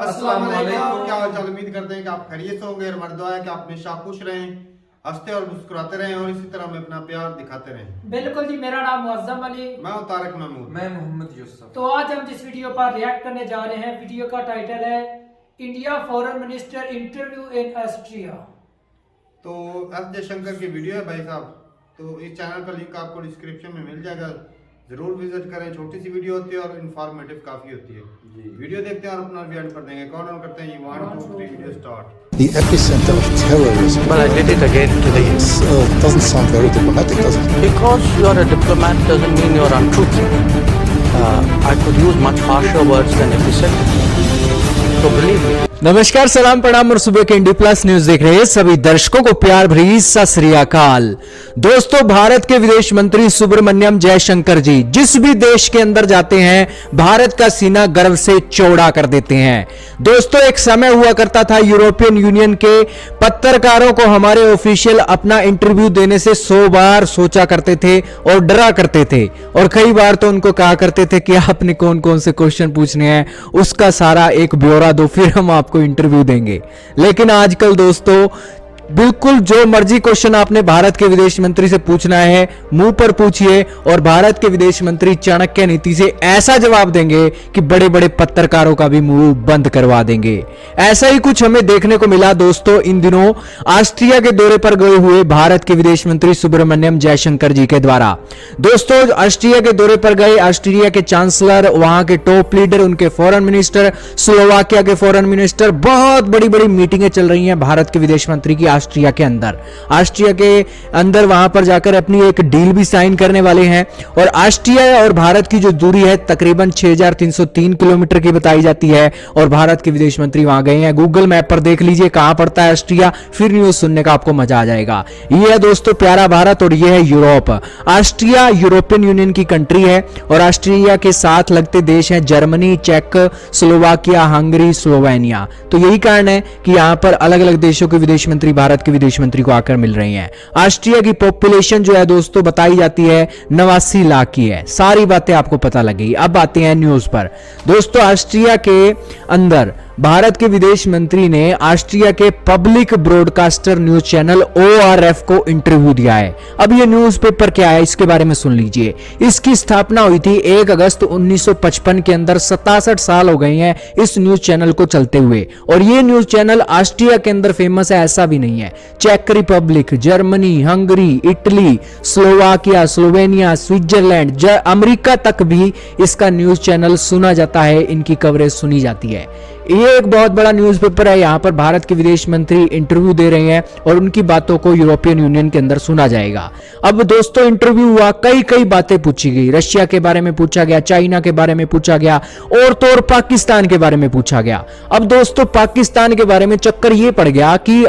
अस्सलाम वालेकुम। क्या हाल चाल, उम्मीद करते हैं कि आप खैरियत से होंगे और हमारी दुआ है कि आप हमेशा खुश रहें, हंसते और मुस्कुराते रहें और इसी तरह हमें अपना प्यार दिखाते रहें। बिल्कुल जी, मेरा नाम मुअज्जम अली, मैं हूं तारिक महमूद, मैं मोहम्मद यूसुफ। तो आज हम जिस वीडियो पर रिएक्ट करने जा रहे हैं, वीडियो का टाइटल है India foreign minister interview in Austria. तो एस जयशंकर की वीडियो है भाई साहब। तो इस चैनल का लिंक आपको डिस्क्रिप्शन में मिल जाएगा, जरूर विजिट करें। छोटी सी वीडियो होती है और इन्फॉर्मेटिव काफी होती है। वीडियो देखते हैं और अपना रिव्यू कर देंगे। काउंट डाउन करते हैं, 1 2 3 video start. The epicenter of terrorism. Well, I did it again today. Doesn't sound very diplomatic, does it? Because you are a diplomat doesn't mean you are untruthful. I could use much harsher words than epicenter. So believe me. नमस्कार, सलाम, प्रणाम और सुबह के इंडी plus news देख रहे हैं सभी दर्शकों को प्यार भरी सत श्री अकाल। दोस्तों, भारत के विदेश मंत्री सुब्रमण्यम जयशंकर जी जिस भी देश के अंदर जाते हैं, भारत का सीना गर्व से चौड़ा कर देते हैं। दोस्तों, एक समय हुआ करता था यूरोपियन यूनियन के पत्रकारों को हमारे ऑफिशियल अपना इंटरव्यू देने से 100 बार सोचा करते थे और डरा करते थे, और कई बार तो उनको कहा करते थे कि आपने कौन कौन से क्वेश्चन पूछने हैं, उसका सारा एक ब्यौरा दो, फिर हम आपको इंटरव्यू देंगे। लेकिन आजकल दोस्तों, बिल्कुल जो मर्जी क्वेश्चन आपने भारत के विदेश मंत्री से पूछना है, मुंह पर पूछिए और भारत के विदेश मंत्री चाणक्य नीति से ऐसा जवाब देंगे कि बड़े बड़े पत्रकारों का भी मुंह बंद करवा देंगे। ऐसा ही कुछ हमें देखने को मिला दोस्तों इन दिनों ऑस्ट्रिया के दौरे पर गए हुए भारत के विदेश मंत्री सुब्रमण्यम जयशंकर जी के द्वारा। दोस्तों, ऑस्ट्रिया के दौरे पर गए ऑस्ट्रिया के चांसलर, वहां के टॉप लीडर, उनके फॉरेन मिनिस्टर, स्लोवाकिया के फॉरेन मिनिस्टर, बहुत बड़ी बड़ी मीटिंगें चल रही हैं भारत के विदेश मंत्री की ऑस्ट्रिया के अंदर वहां पर जाकर अपनी एक डील भी साइन करने वाले हैं। और ऑस्ट्रिया और भारत की जो दूरी है तकरीबन 6303 किलोमीटर की बताई जाती है, और भारत के विदेश मंत्री वहां गए हैं। गूगल मैप पर देख लीजिए कहां पड़ता है ऑस्ट्रिया, फिर न्यूज सुनने का आपको मजा आ जाएगा। ये है दोस्तों प्यारा भारत और ये है यूरोप। ऑस्ट्रिया यूरोपियन यूनियन की कंट्री है और ऑस्ट्रिया के साथ लगते देश हैं जर्मनी, चेक, स्लोवाकिया, हंगरी, स्लोवेनिया। तो यही कारण है कि यहां पर अलग अलग देशों के विदेश मंत्री भारत के विदेश मंत्री को आकर मिल रही हैं। ऑस्ट्रिया की पॉपुलेशन जो है दोस्तों बताई जाती है 89 लाख की है। सारी बातें आपको पता लगी। अब आते हैं न्यूज पर। दोस्तों, ऑस्ट्रिया के अंदर भारत के विदेश मंत्री ने ऑस्ट्रिया के public broadcaster news channel ORF को इंटरव्यू दिया है। अब ये न्यूज पेपर क्या है इसके बारे में सुन लीजिए। इसकी स्थापना हुई थी 1 अगस्त 1955 के अंदर। 67 साल हो गए हैं इस न्यूज चैनल को चलते हुए, और ये न्यूज चैनल ऑस्ट्रिया के अंदर फेमस है ऐसा भी नहीं है। चेक Republic, Germany, Hungary, Italy, Slovakia, Slovenia, Switzerland, America तक भी इसका न्यूज चैनल सुना जाता है, इनकी कवरेज सुनी जाती है। ये एक बहुत बड़ा न्यूज़पेपर है। यहां पर भारत के विदेश मंत्री इंटरव्यू दे रहे हैं और उनकी बातों को यूरोपियन यूनियन के अंदर सुना जाएगा। अब दोस्तों, इंटरव्यू हुआ, कई बातें पूछी गई। रशिया के बारे में पूछा गया, चाइना के बारे में पूछा गया, और तो और पाकिस्तान के बारे में पूछा गया। अब दोस्तों, पाकिस्तान के बारे में चक्कर ये पड़ गया कि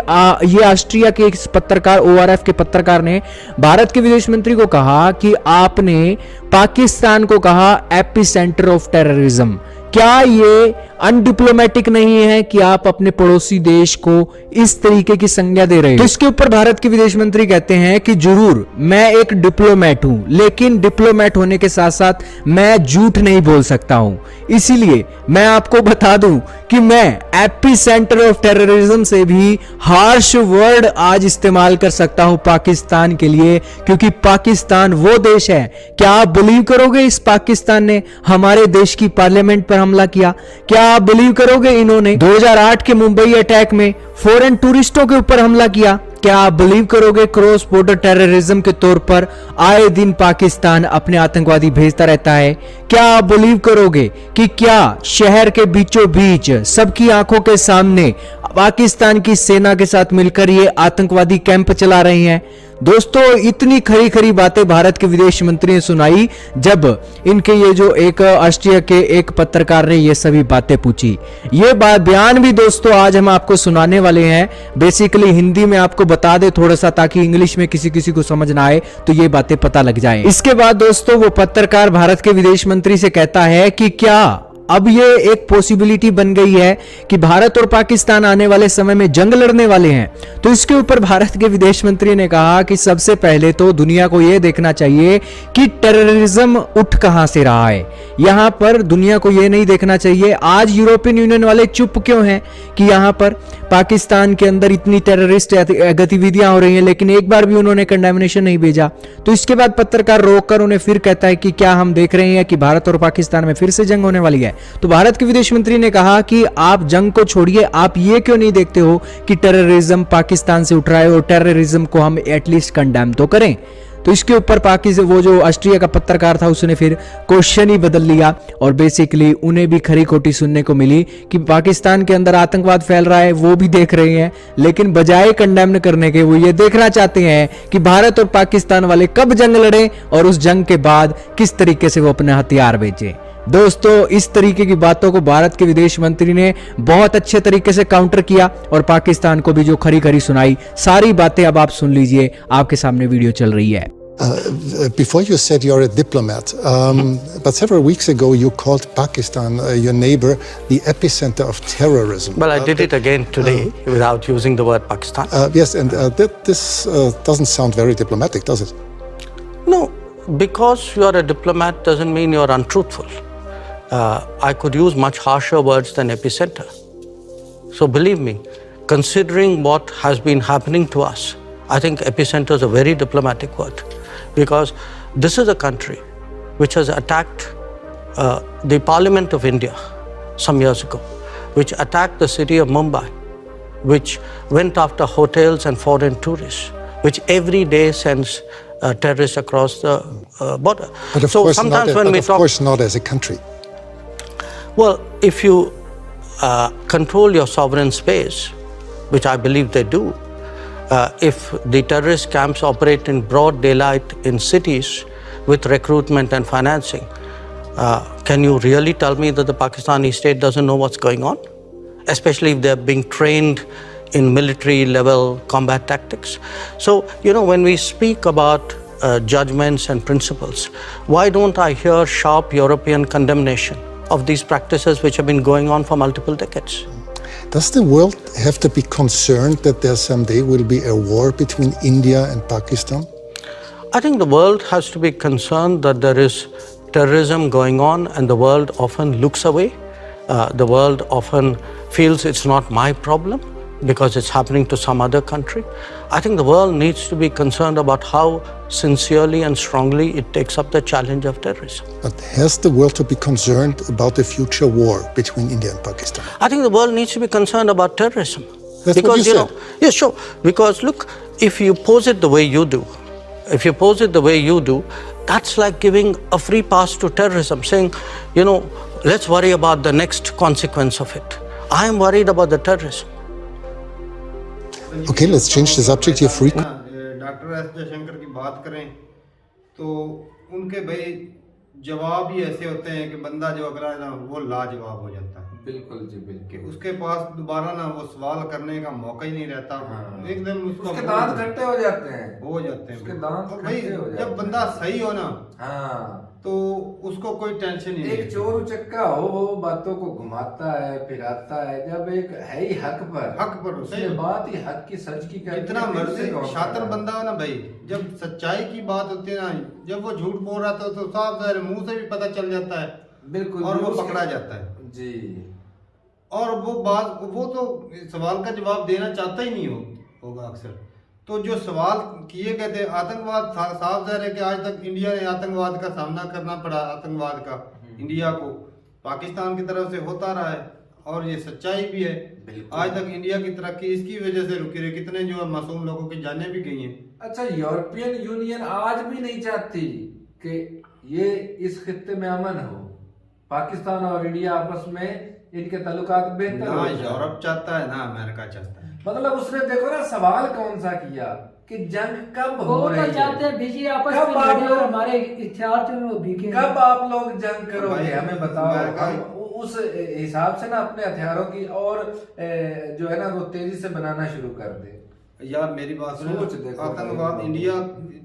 ये ऑस्ट्रिया के एक पत्रकार, ORF के पत्रकार ने भारत के विदेश मंत्री को कहा कि आपने पाकिस्तान को कहा एपिसेंटर ऑफ टेररिज्म। क्या ये अनडिप्लोमेटिक नहीं है कि आप अपने पड़ोसी देश को इस तरीके की संज्ञा दे रहे हैं? तो इसके ऊपर भारत के विदेश मंत्री कहते हैं कि जरूर मैं एक डिप्लोमेट हूं, लेकिन डिप्लोमेट होने के साथ साथ मैं झूठ नहीं बोल सकता हूं। इसीलिए मैं आपको बता दूं कि मैं एपिसेंटर ऑफ टेररिज्म से भी हार्श वर्ड आज इस्तेमाल कर सकता हूं पाकिस्तान के लिए, क्योंकि पाकिस्तान वो देश है। क्या आप बिलीव करोगे इस पाकिस्तान ने हमारे देश की पार्लियामेंट पर हमला किया? क्या आप बिलीव करोगे इन्होंने 2008 के मुंबई अटैक में फॉरेन टूरिस्टों के ऊपर हमला किया? क्या आप बिलीव करोगे क्रॉस बॉर्डर टेररिज्म के तौर पर आए दिन पाकिस्तान अपने आतंकवादी भेजता रहता है? क्या आप बिलीव करोगे कि क्या शहर के बीचों बीच सबकी आंखों के सामने पाकिस्तान की सेना के साथ मिलकर ये आतंकवादी कैंप चला रहे हैं? दोस्तों, इतनी खरी खरी बातें भारत के विदेश मंत्री ने सुनाई जब इनके ये जो एक ऑस्ट्रिया के एक पत्रकार ने ये सभी बातें पूछी। ये बयान भी दोस्तों आज हम आपको सुनाने वाले हैं। बेसिकली हिंदी में आपको बता दे थोड़ा सा, ताकि इंग्लिश में किसी किसी को समझ ना आए तो ये बातें पता लग जाए। इसके बाद दोस्तों, वो पत्रकार भारत के विदेश मंत्री से कहता है कि क्या अब ये एक पॉसिबिलिटी बन गई है कि भारत और पाकिस्तान आने वाले समय में जंग लड़ने वाले हैं। तो इसके ऊपर भारत के विदेश मंत्री ने कहा कि सबसे पहले तो दुनिया को यह देखना चाहिए कि टेररिज्म उठ कहां से रहा है। यहां पर दुनिया को यह नहीं देखना चाहिए आज यूरोपियन यूनियन वाले चुप क्यों हैं कि यहां पर पाकिस्तान के अंदर इतनी टेररिस्ट गतिविधियां हो रही हैं, लेकिन एक बार भी उन्होंने कंडेमनेशन नहीं भेजा। तो इसके बाद पत्रकार रोककर उन्हें फिर कहता है कि क्या हम देख रहे हैं कि भारत और पाकिस्तान में फिर से जंग होने वाली है। तो भारत के विदेश मंत्री ने कहा कि आप जंग को छोड़िए, आप ये क्यों नहीं देखते हो कि टेररिज्म पाकिस्तान से उठ रहा है और टेररिज्म को हम एटलीस्ट कंडेम तो करें। तो इसके ऊपर पाकिस्तान वो जो ऑस्ट्रिया का पत्रकार था उसने फिर क्वेश्चन ही बदल लिया और बेसिकली उन्हें भी खरी खोटी सुनने को मिली कि पाकिस्तान के अंदर आतंकवाद फैल रहा है वो भी देख रहे हैं, लेकिन बजाय कंडेम करने के वो ये देखना चाहते हैं कि भारत और पाकिस्तान वाले कब जंग लड़े और उस जंग के बाद किस तरीके से वो अपने हथियार बेचे। दोस्तों, इस तरीके की बातों को भारत के विदेश मंत्री ने बहुत अच्छे तरीके से काउंटर किया और पाकिस्तान को भी जो खरी खरी सुनाई। सारी बातें अब आप सुन लीजिए, आपके सामने वीडियो चल रही है। Before you said you're a diplomat, but several weeks ago you called Pakistan, your neighbor, the epicenter of terrorism. Well, I did it again today without using the word Pakistan. Yes, and this doesn't sound very diplomatic, does it? No, because you are a diplomat doesn't mean you're untruthful. I could use much harsher words than epicenter. So believe me, considering what has been happening to us, I think epicenter is a very diplomatic word. Because this is a country which has attacked the Parliament of India some years ago, which attacked the city of Mumbai, which went after hotels and foreign tourists, which every day sends terrorists across the border. But of course not as a country. Well, if you control your sovereign space, which I believe they do, if the terrorist camps operate in broad daylight in cities with recruitment and financing, can you really tell me that the Pakistani state doesn't know what's going on? Especially if they're being trained in military level combat tactics. So, when we speak about judgments and principles, why don't I hear sharp European condemnation of these practices which have been going on for multiple decades? Does the world have to be concerned that there someday will be a war between India and Pakistan? I think the world has to be concerned that there is terrorism going on and the world often looks away. The world often feels it's not my problem because it's happening to some other country. I think the world needs to be concerned about how sincerely and strongly it takes up the challenge of terrorism. But has the world to be concerned about the future war between India and Pakistan? I think the world needs to be concerned about terrorism. That's because, what you said. Yes, sure. Because look, if you pose it the way you do, that's like giving a free pass to terrorism, saying, let's worry about the next consequence of it. I am worried about the terrorism. Okay, let's change the subject. You're free. Doctor S Jaishankar की बात करें तो उनके भाई जवाब ही ऐसे होते हैं कि बंदा जो अगला है ना वो लाजवाब हो जाता है। बिल्कुल जी, बिल्कुल। उसके पास दोबारा ना वो सवाल करने का मौका ही नहीं रहता। एकदम उसके दांत खट्टे हो जाते हैं। उसके दांत भाई खट्टे हो जाते हैं। जब बंदा सही हो ना हाँ, तो उसको कोई टेंशन ही नहीं। एक चोर उचक्का हो, वो बातों को घुमाता है फिराता है। जब एक है ही हक पर उसने बात ही हक की सच की करनी है। इतना मर्जी शातिर बंदा हो ना भाई, जब सच्चाई की बात होती है ना, जब वो झूठ बोल रहा था तो साफ ज़ाहिर मुंह से भी पता चल जाता है। बिल्कुल। और वो पकड़ा जाता है जी। और वो तो सवाल का जवाब देना चाहता ही नहीं होगा अक्सर। तो जो सवाल किए गए थे आतंकवाद, साफ ज़ाहिर है कि आज तक इंडिया ने आतंकवाद का सामना करना पड़ा, आतंकवाद का इंडिया को पाकिस्तान की तरफ से होता रहा है और ये सच्चाई भी है। आज तक इंडिया की तरक्की इसकी वजह से रुकी रही, कितने जो मासूम लोगों की जानें भी गई हैं। अच्छा, यूरोपियन यूनियन आज भी नहीं चाहती कि ये इस खित्ते में अमन हो, पाकिस्तान और इंडिया आपस में इनके ताल्लुकात बेहतर हो। ना यूरोप चाहता है ना अमेरिका चाहता है। मतलब उसने देखो ना सवाल कौन सा किया कि जंग कब हो रही है, चाहते हैं बीजी आपस में लड़े और हमारे हथियार जो वो बिके। कब आप लोग जंग करोगे हमें बताओ। हम उस हिसाब से ना अपने हथियारों की और जो है ना वो तेजी से बनाना शुरू कर दे। यार मेरी बात सुनो, आतंकवाद इंडिया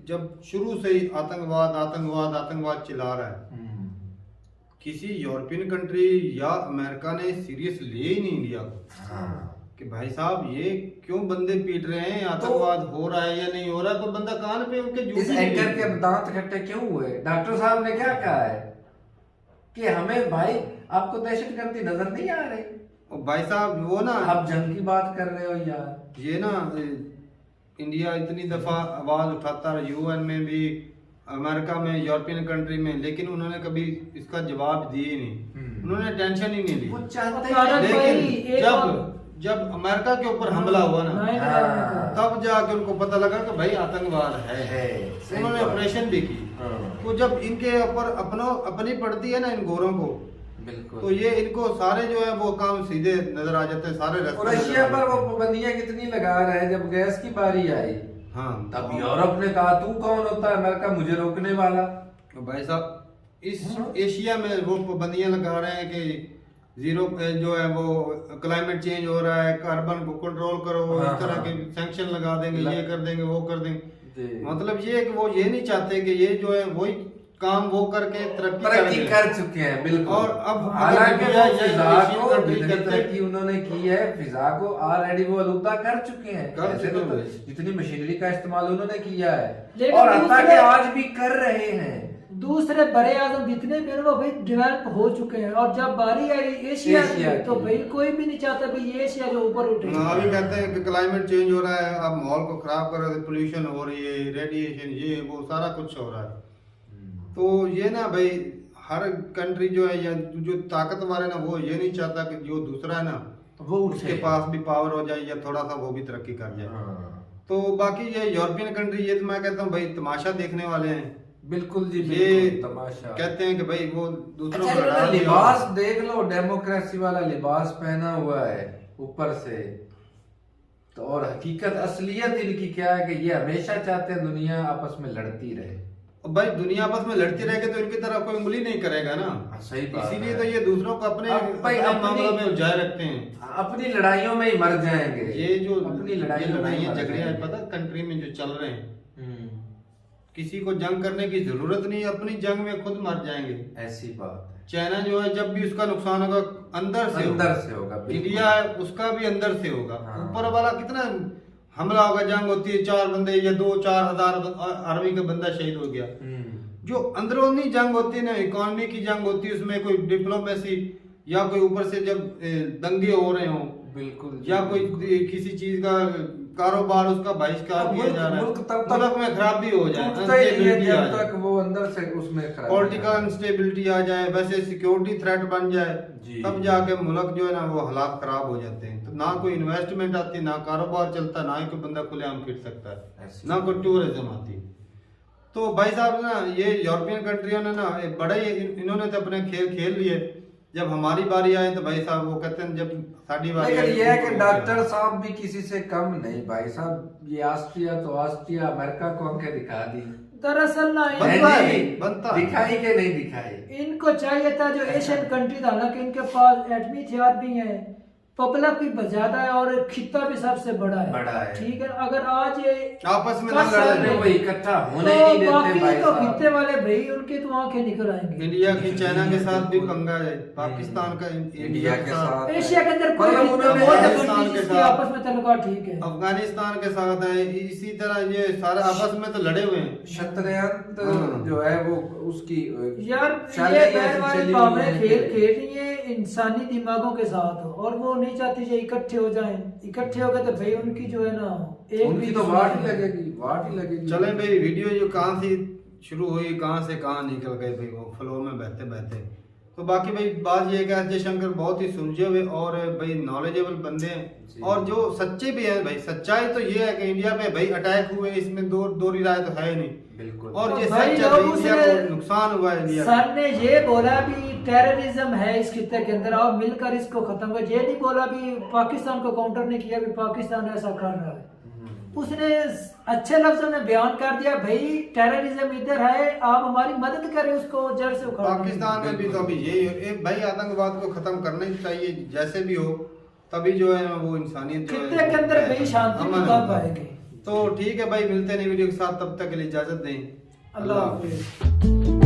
जब शुरू से ही आतंकवाद चिल्ला रहा है किसी यूरोपियन कंट्री या अमेरिका ने सीरियस लिए ही नहीं इंडिया को कि भाई साहब ये क्यों बंदे पीट रहे हैं, आतंकवाद हो रहा है या नहीं हो रहा, तो बंदा कान पे उनके इस एंकर के दांत खट्टे क्यों हुए? डॉक्टर साहब ने क्या कहा है कि हमें भाई आपको दहशतगर्दी नजर नहीं आ रही? और भाई साहब वो ना, आप जंग की बात कर रहे हो यार। ये ना इंडिया इतनी दफा आवाज उठाता है यूएन में भी, अमेरिका में, यूरोपियन कंट्री में, लेकिन उन्होंने कभी इसका जवाब दिए नहीं, उन्होंने टेंशन ही नहीं ली। वो चाहते कारण हैं भाई, लेकिन एक जब अमेरिका के ऊपर हमला हुआ ना, तब जाके उनको पता लगा कि भाई आतंकवाद है। उन्होंने ऑपरेशन भी की। तो जब इनके ऊपर अपनी पड़ती है ना इन गोरों को, बिल्कुल, तो ये इनको सारे जो है वो काम सीधे नजर आ जाते हैं, सारे रास्ते और रशिया पर वो पाबंदियां कितनी लगा रहे हैं। जब गैस की बारी आई हाँ, तब यूरोप ने कहा तू कौन होता है अमेरिका मुझे रोकने वाला। तो भाई साहब इस एशिया में वो पाबंदियां लगा रहे हैं कि जीरो जो है वो क्लाइमेट चेंज हो रहा है, कार्बन को कंट्रोल करो, इस तरह के सैंक्शन लगा देंगे, ये कर देंगे, वो कर देंगे। मतलब ये कि वो ये नहीं चाहते कि ये जो है वही काम वो करके तरक्की कर चुके हैं। बिल्कुल। और अब हालांकि जितनी तरक्की उन्होंने की है फिजा को ऑलरेडी वो अलूता कर चुके हैं। जितनी मशीनरी का इस्तेमाल उन्होंने किया है और आज भी कर रहे हैं। दूसरे बड़े आजम जितने भी वो भाई डेवलप हो चुके हैं, और जब बारी आई एशिया की तो भाई कोई भी नहीं चाहता भाई ये एशिया जो ऊपर उठे। अभी कहते हैं कि क्लाइमेट चेंज हो रहा है, अब माहौल को खराब कर रहे हैं, पोल्यूशन हो रही है, रेडिएशन, ये वो सारा कुछ हो रहा है। तो ये ना भाई हर कंट्री जो है या जो ताकतवर है ना, वो ये नहीं चाहता कि जो दूसरा है ना वो उसके पास भी पावर हो जाए या थोड़ा सा वो भी तरक्की कर जाए। तो बाकी ये यूरोपियन कंट्री, ये तो मैं कहता हूँ भाई तमाशा देखने वाले हैं। बिल्कुल जी, ये तमाशा कहते हैं कि भाई वो दूसरों को अच्छा, लिबास देख लो, डेमोक्रेसी वाला लिबास पहना हुआ है ऊपर से, तो और हकीकत असलियत इनकी क्या है कि ये हमेशा चाहते हैं दुनिया आपस में लड़ती रहे। भाई दुनिया आपस में लड़ती रहेगी तो इनकी तरफ कोई उंगली नहीं करेगा ना। सही बात है। इसीलिए तो ये दूसरों को अपने मामलों में उलझाए रखते हैं, अपनी लड़ाइयों में ही मर जाएंगे। ये जो अपनी लड़ाइयाँ झगड़े पता कंट्री में जो चल रहे हैं, किसी को जंग करने की जरूरत नहीं, अपनी जंग में खुद मर जाएंगे। ऐसी बात है। चाइना जो है जब भी उसका नुकसान होगा अंदर से होगा। इंडिया है उसका भी अंदर से होगा। ऊपर वाला कितना हमला होगा, जंग होती है, 4 बंदे या 2-4 हजार आर्मी का बंदा शहीद हो गया। जो अंदरूनी जंग होती है ना, इकोनॉमी की जंग होती है, उसमें कोई डिप्लोमेसी या कोई ऊपर से जब दंगे हो रहे हो, बिल्कुल, या कोई किसी चीज का कारोबार उसका बहिष्कार किया जा रहा है, मुल्क में खराबी हो जाए, जब तक वो अंदर से उसमें पॉलिटिकल इंस्टेबिलिटी आ जाए, वैसे सिक्योरिटी थ्रेट बन जाए, तब जाके मुल्क जो है ना वो हालात खराब हो जाते हैं। तो ना कोई इन्वेस्टमेंट आती, ना कारोबार चलता, ना ही कोई बंदा खुलेआम फिर सकता है, ना कोई टूरिज्म आती। तो भाई साहब ना ये यूरोपियन कंट्रियों ने ना बड़े इन्होंने तो अपने खेल खेल लिए। जब हमारी बारी आए तो भाई साहब वो कहते हैं जब साड़ी बारी लेकिन ये है कि डॉक्टर साहब भी किसी से कम नहीं भाई साहब। ये ऑस्ट्रिया तो ऑस्ट्रिया, अमेरिका को आंखें दिखा दी। दरअसल ना बनता दिखाई के नहीं दिखाई। इनको चाहिए था जो एशियन कंट्री था ना कि इनके पास एटमी हथियार भी है, पॉपुलर भी ज्यादा है और खिता भी सबसे बड़ा है। ठीक है, अगर आज ये आपस में इकट्ठा होने ही नहीं देते भाई तो खिते वाले भाई उनके तो आंखें निकल आएंगे। इंडिया की चाइना के साथ भी पंगा है, पाकिस्तान का इंडिया के साथ, एशिया के अंदर कोई आपस में तल्लुकात ठीक है, अफगानिस्तान के साथ है, इसी तरह ये सारे आपस में तो लड़े हुए हैं। शतरंज जो है वो उसकी यार ये बैट वाली खबरें खेल रही है इंसानी दिमागों के साथ, और वो नहीं चाहती जो इकट्ठे हो जाएं। इकट्ठे हो गए तो भाई उनकी जो है ना उनकी तो वाट ही लगेगी। चले भाई वीडियो जो कहाँ से शुरू हुई, कहाँ से कहाँ निकल गए भाई वो फ्लो में बहते। तो बाकी भाई बात ये है कि अजय शंकर बहुत ही सुलझे हुए और भाई नॉलेजेबल बंदे हैं, और जो सच्चे भी हैं भाई। सच्चाई तो ये है कि इंडिया पे भाई अटैक हुए, इसमें दो राय तो है नहीं, बिल्कुल। और ये सच है इंडिया को नुकसान हुआ है इंडिया। सर ने ये बोला भी टेररिज्म है इस खिते के अंदर, और मिलकर इसको खत्म कर। ये नहीं बोला भी पाकिस्तान को काउंटर नहीं किया भी पाकिस्तान ऐसा कर रहा है। उसने अच्छे लफ्जों में बयान कर दिया भाई टेररिज्म इधर है, आप हमारी मदद करें उसको जड़ से उखाड़। पाकिस्तान में भी तो अभी यही भाई आतंकवाद को खत्म करना ही चाहिए, जैसे भी हो, तभी जो है वो इंसानियत खिते के अंदर भाई शांति पाएगी। तो ठीक है भाई, मिलते हैं नई वीडियो के साथ, तब तक के लिए इजाजत दें। अल्लाह हाफिज।